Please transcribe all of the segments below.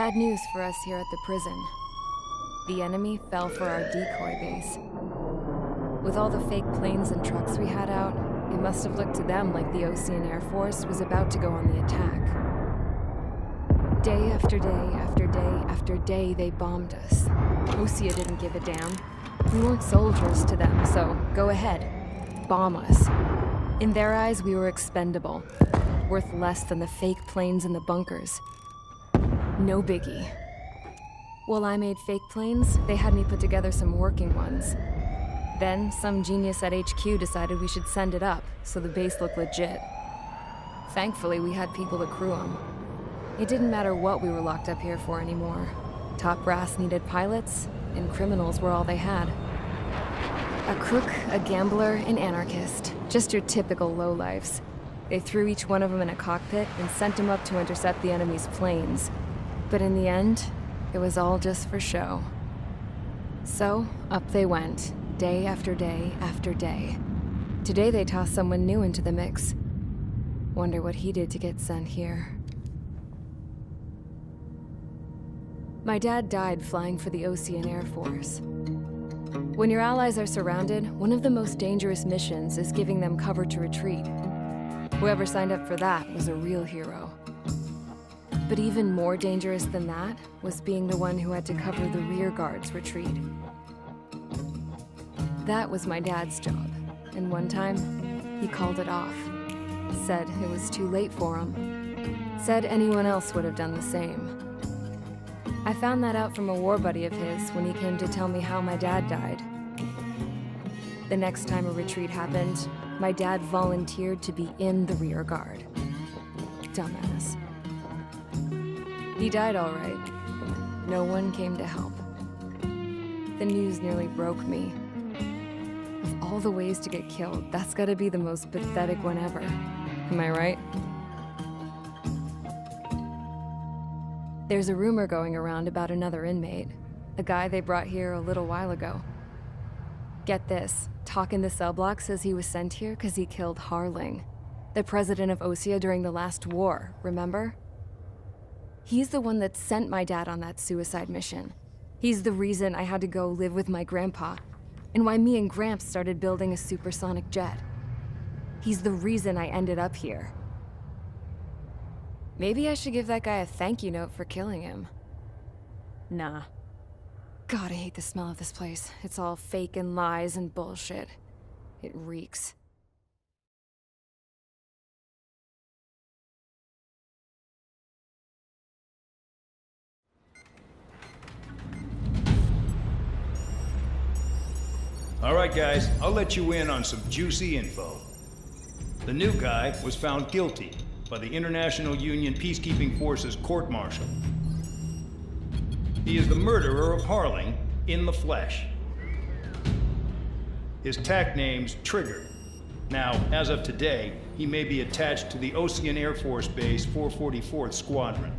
Bad news for us here at the prison. The enemy fell for our decoy base. With all the fake planes and trucks we had out, it must have looked to them like the Ocean Air Force was about to go on the attack. Day after day after day after day, they bombed us. Osea didn't give a damn. We weren't soldiers to them, so go ahead. Bomb us. In their eyes, we were expendable. Worth less than the fake planes in the bunkers. No biggie. While I made fake planes, they had me put together some working ones. Then, some genius at HQ decided we should send it up, so the base looked legit. Thankfully, we had people to crew them. It didn't matter what we were locked up here for anymore. Top brass needed pilots, and criminals were all they had. A crook, a gambler, an anarchist. Just your typical lowlifes. They threw each one of them in a cockpit and sent them up to intercept the enemy's planes. But in the end, it was all just for show. So, up they went, day after day after day. Today they tossed someone new into the mix. Wonder what he did to get sent here. My dad died flying for the Ocean Air Force. When your allies are surrounded, one of the most dangerous missions is giving them cover to retreat. Whoever signed up for that was a real hero. But even more dangerous than that was being the one who had to cover the rear guard's retreat. That was my dad's job, and one time, he called it off. Said it was too late for him. Said anyone else would have done the same. I found that out from a war buddy of his when he came to tell me how my dad died. The next time a retreat happened, my dad volunteered to be in the rear guard. Dumbass. He died all right. No one came to help. The news nearly broke me. Of all the ways to get killed, that's gotta be the most pathetic one ever. Am I right? There's a rumor going around about another inmate. A guy they brought here a little while ago. Get this, talk in the cell block says he was sent here because he killed Harling, the president of Osea during the last war, remember? He's the one that sent my dad on that suicide mission. He's the reason I had to go live with my grandpa, and why me and Gramps started building a supersonic jet. He's the reason I ended up here. Maybe I should give that guy a thank you note for killing him. Nah. God, I hate the smell of this place. It's all fake and lies and bullshit. It reeks. All right, guys, I'll let you in on some juicy info. The new guy was found guilty by the International Union Peacekeeping Forces court-martial. He is the murderer of Harling in the flesh. His tack name's Trigger. Now, as of today, he may be attached to the Ocean Air Force Base 444th Squadron.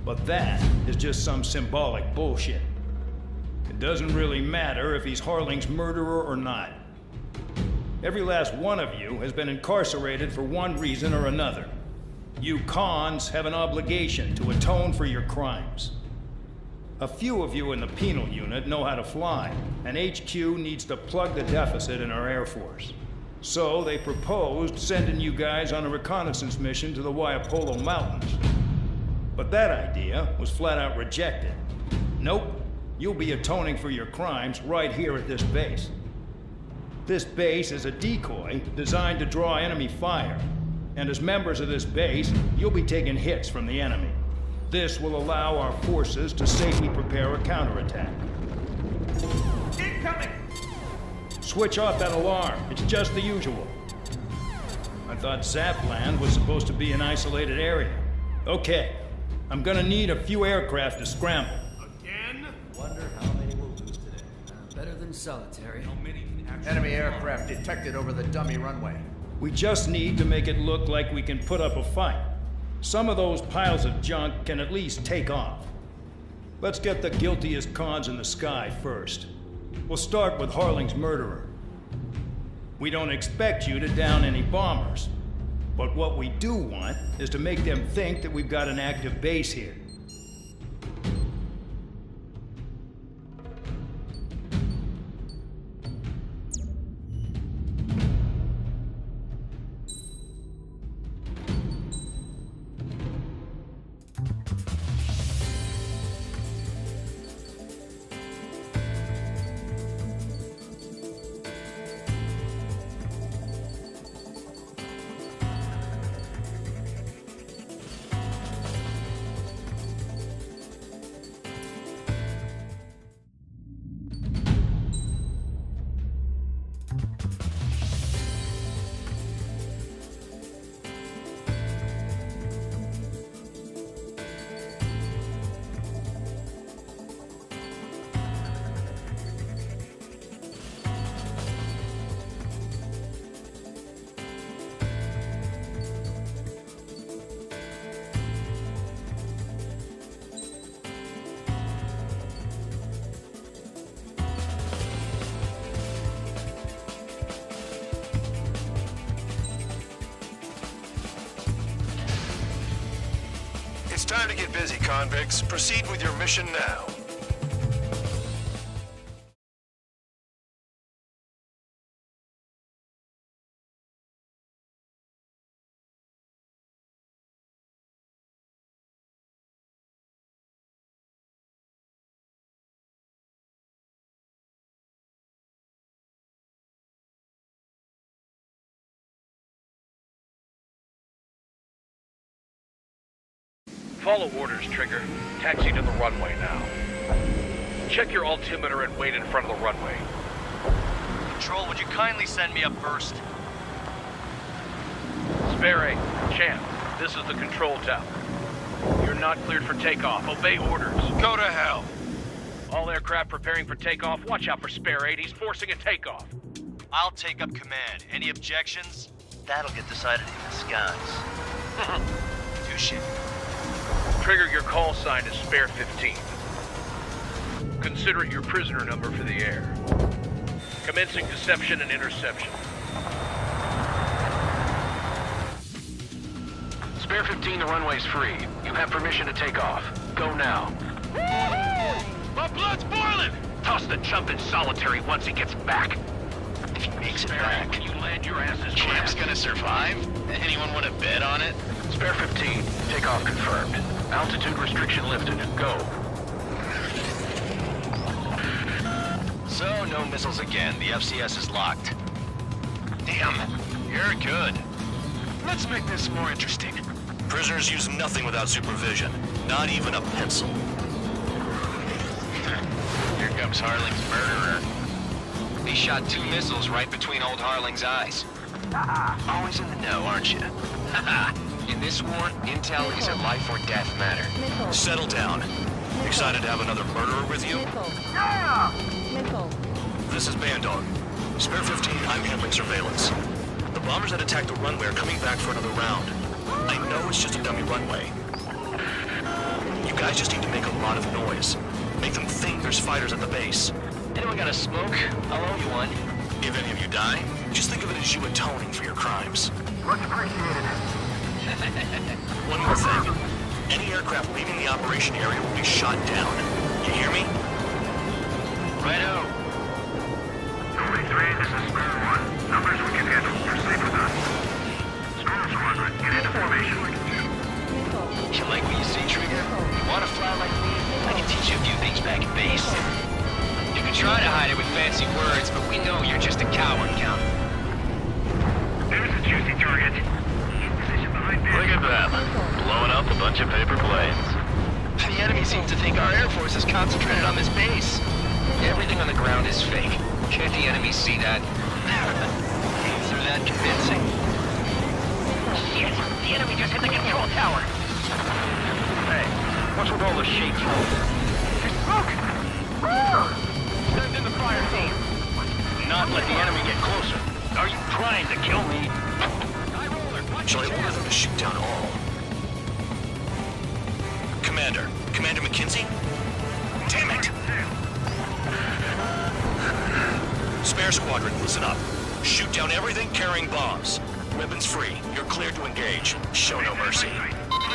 But that is just some symbolic bullshit. It doesn't really matter if he's Harling's murderer or not. Every last one of you has been incarcerated for one reason or another. You cons have an obligation to atone for your crimes. A few of you in the penal unit know how to fly, and HQ needs to plug the deficit in our Air Force. So they proposed sending you guys on a reconnaissance mission to the Waiapolo Mountains. But that idea was flat out rejected. Nope, you'll be atoning for your crimes right here at this base. This base is a decoy designed to draw enemy fire, and as members of this base, you'll be taking hits from the enemy. This will allow our forces to safely prepare a counterattack. Incoming! Switch off that alarm. It's just the usual. I thought Zapland was supposed to be an isolated area. Okay, I'm gonna need a few aircraft to scramble. Again? Wonder how many we'll lose today. Better than solitary. How many can actually... Enemy aircraft detected over the dummy runway. We just need to make it look like we can put up a fight. Some of those piles of junk can at least take off. Let's get the guiltiest cons in the sky first. We'll start with Harling's murderer. We don't expect you to down any bombers, but what we do want is to make them think that we've got an active base here. It's time to get busy, convicts. Proceed with your mission now. Follow orders, Trigger. Taxi to the runway now. Check your altimeter and wait in front of the runway. Control, would you kindly send me up first? Spare 8, Champ, this is the control tower. You're not cleared for takeoff. Obey orders. Go to hell. All aircraft preparing for takeoff. Watch out for Spare 8. He's forcing a takeoff. I'll take up command. Any objections? That'll get decided in the skies. Touche. Trigger, your call sign is Spare 15. Consider it your prisoner number for the air. Commencing deception and interception. Spare 15, the runway's free. You have permission to take off. Go now. My blood's boiling! Toss the chump in solitary once he gets back. If he makes it Spare back, 8, when you land, your ass is Champ's grass. gonna survive? Anyone want to bet on it? Spare 15, takeoff confirmed. Altitude restriction lifted. Go. So, no missiles again. The FCS is locked. Damn, you're good. Let's make this more interesting. Prisoners use nothing without supervision. Not even a pencil. Here comes Harling's murderer. He shot 2 missiles right between old Harling's eyes. Always in the know, aren't you? In this war, intel is a life or death matter. Settle down. Excited to have another murderer with you? This is Bandog. Spare 15, I'm handling surveillance. The bombers that attacked the runway are coming back for another round. I know it's just a dummy runway. You guys just need to make a lot of noise. Make them think there's fighters at the base. Anyone got a smoke? I'll owe you one. If any of you die, just think of it as you atoning for your crimes. Much appreciated. One more thing. Any aircraft leaving the operation area will be shot down. You hear me? Righto. 23, this is Spare 1. Numbers we can handle. Proceed with us. Storm Squadron, get into formation. You like what you see, Trigger? You want to fly like me? I can teach you a few things back at base. You can try to hide it with fancy words, but we know you're just a coward, Count. There's a juicy target. In position behind this. Look at them. Blowing up a bunch of paper planes. The enemy seems to think our Air Force is concentrated on this base. Everything on the ground is fake. Can't the enemy see that? They're that convincing. Shit! The enemy just hit the control tower! Hey, what's with all the shade smoke? There's smoke! Send in the fire team. Not let the enemy get closer. Are you trying to kill me? Shall I order them to shoot down all? Commander McKenzie? Damn it! Spare Squadron, listen up. Shoot down everything carrying bombs. Weapons free. You're cleared to engage. Show no mercy. We're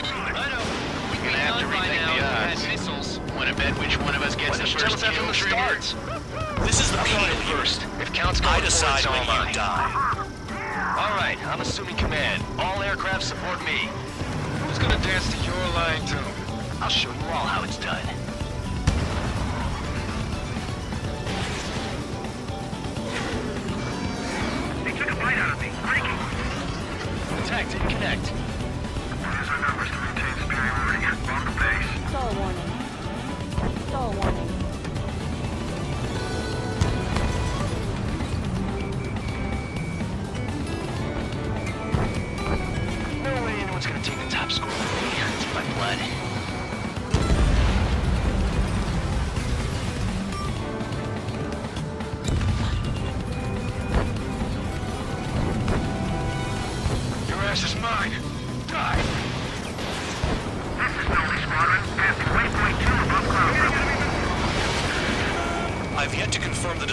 gonna have to rethink the odds. Missiles. Want to bet which one of us gets the first kill from the start? This is the I'm going penal first. unit. If Count's I going decide forward, when so am you I. die. All right, I'm assuming command. All aircraft support me. Who's gonna dance to your line tune? I'll show you all how it's done. They took a bite out of me. Breaking. Attack didn't connect. Use our numbers to maintain superiority. Bomb the base. Stall warning. Stall warning.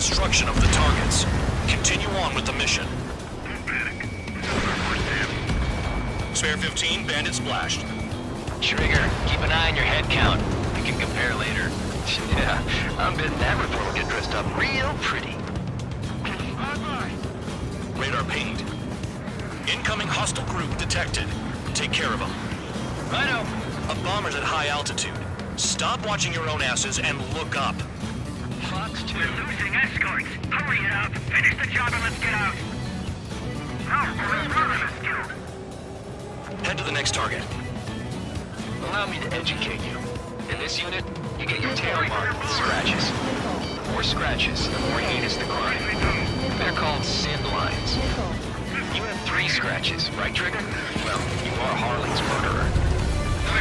destruction of the targets. Continue on with the mission. Spare 15, bandit splashed. Trigger, keep an eye on your head count. We can compare later. Yeah, I'm betting that report will get dressed up real pretty. Radar pinged. Incoming hostile group detected. Take care of them. Righto. A bomber's at high altitude. Stop watching your own asses and look up. Fox 2. We're losing escorts. Hurry it up. Finish the job and let's get out. No, we're running this killed. Head to the next target. Allow me to educate you. In this unit, you get your tail marked with scratches. The more scratches, the more heinous the crime. They're called sin lines. You have 3 scratches, right, Trigger? Well, you are Harley's murderer. We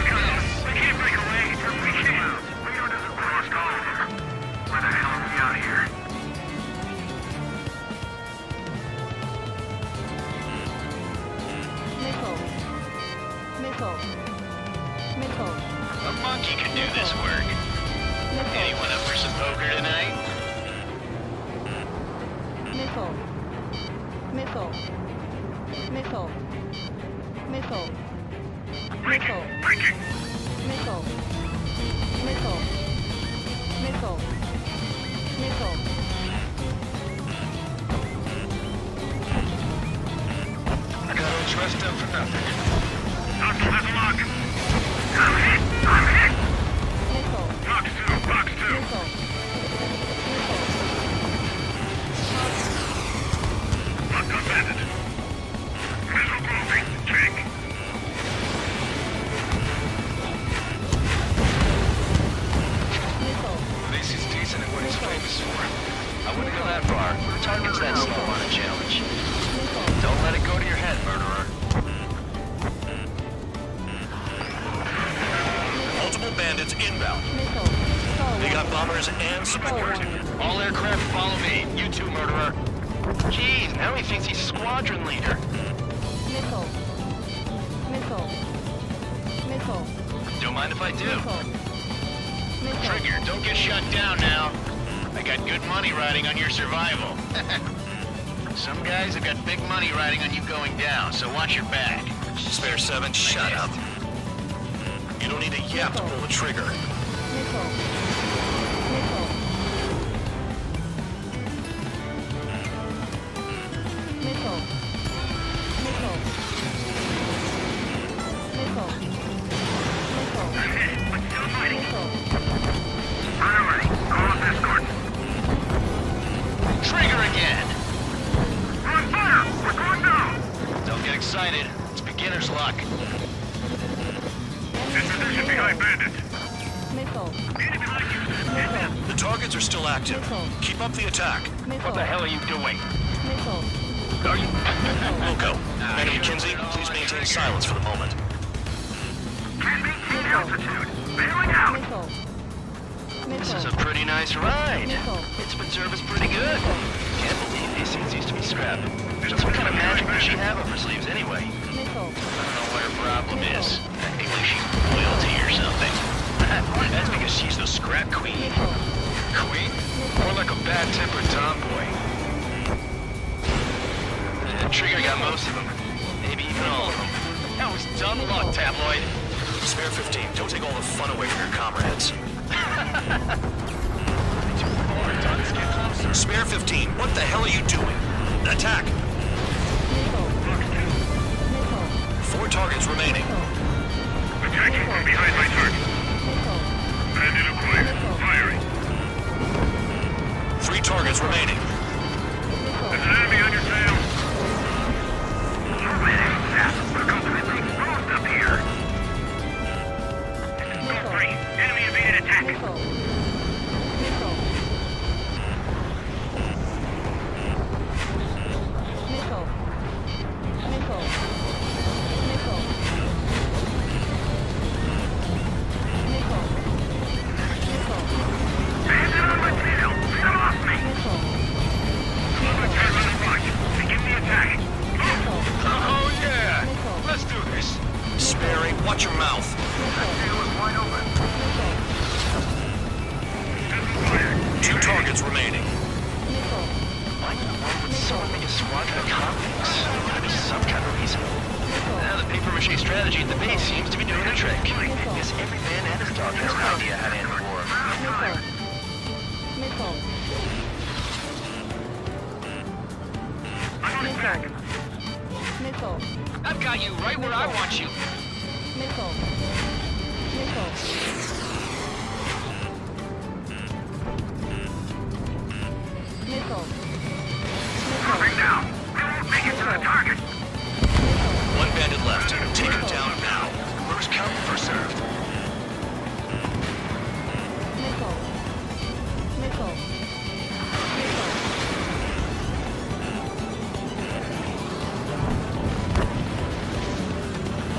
can't break away. We can't. Reno doesn't cross all of them. Where the hell are we out here? A monkey can do this work. Anyone up for some poker tonight? Breaking. I don't trust them for nothing. Hostile has a lock. I'm hit. I'm hit. Box 2. Locked on bandit. Missile closing. Check. Macy's decent at what he's famous for. I wouldn't go that far. Target's that slow on a challenge. Don't let it go to your head, murderer. Multiple bandits inbound. They got bombers and support. All aircraft follow me. You too, murderer. Jeez, now he thinks he's squadron leader. Don't mind if I do. Trigger, don't get shut down now. I got good money riding on your survival. Some guys have got big money riding on you going down, so watch your back. Spare 7, shut up. You don't need a yap to pull the trigger. Trigger again! We're on fire. We're going down. Don't get excited. It's beginner's luck. In position behind bandit. The targets are still active. Keep up the attack. What the hell are you doing? Are you... We'll go. Madam McKenzie, please maintain silence for the moment. Can't maintain altitude. Bailing out. This is a pretty nice ride. It's been serviced pretty good. Can't believe these things used to be scrapped. Just what kind of magic does she have up her sleeves anyway? I don't know what her problem is. Acting like she's royalty or something. That's because she's the scrap queen. Queen? More like a bad-tempered tomboy. Trigger got most of them. Maybe even all of them. That was dumb luck, tabloid. Spare 15, don't take all the fun away from your comrades. Spare 15, what the hell are you doing? Attack! 4 targets remaining. Attacking from behind my target. Bandit acquired. Firing. 3 targets remaining. There's an enemy on your tail. We're completely exposed up here. Zone 3. Enemy evaded attack. Bandit on my tail. Get off me. papier-mâché strategy at the base seems to be doing the trick. Guess every man and his dog has an idea how to end the war. I've got you right where I want you. Moving now. We won't make it to the target. One bandit left. Take him down now. First come, first served.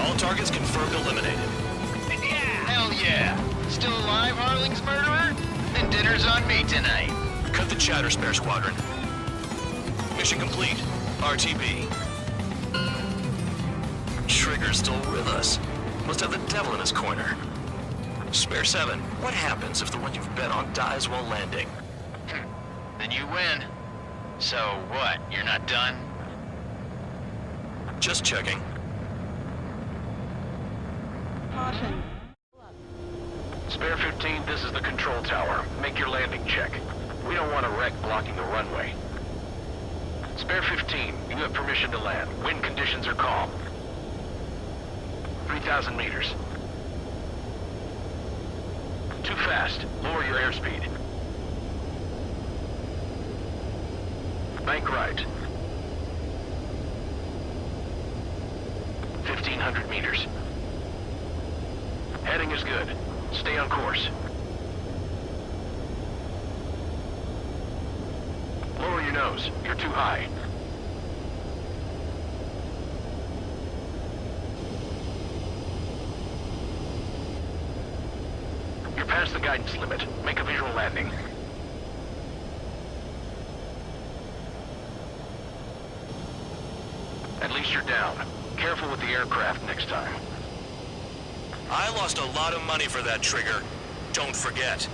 All targets confirmed eliminated. Yeah! Hell yeah! Still alive, Harling's murderer? Then dinner's on me tonight. Cut the chatter, Spare Squadron. Mission complete. RTB. Trigger's still with us. Must have the devil in his corner. Spare 7, what happens if the one you've bet on dies while landing? Then you win. So what, you're not done? Just checking. Spare 15, this is the control tower. Make your landing check. We don't want a wreck blocking the runway. Spare 15, you have permission to land. Wind conditions are calm. 3,000 meters. Too fast. Lower your airspeed. Bank right. 1,500 meters. Heading is good. Stay on course. Lower your nose. You're too high. You're past the guidance limit. Make a visual landing. At least you're down. Careful with the aircraft next time. I lost a lot of money for that trigger. Don't forget.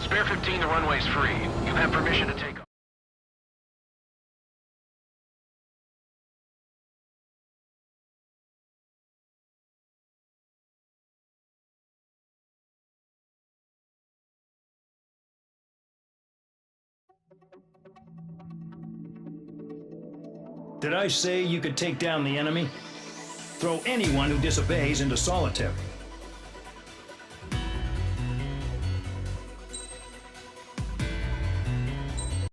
Spare 15, the runway's free. You have permission to take off. Did I say you could take down the enemy? Throw anyone who disobeys into solitary.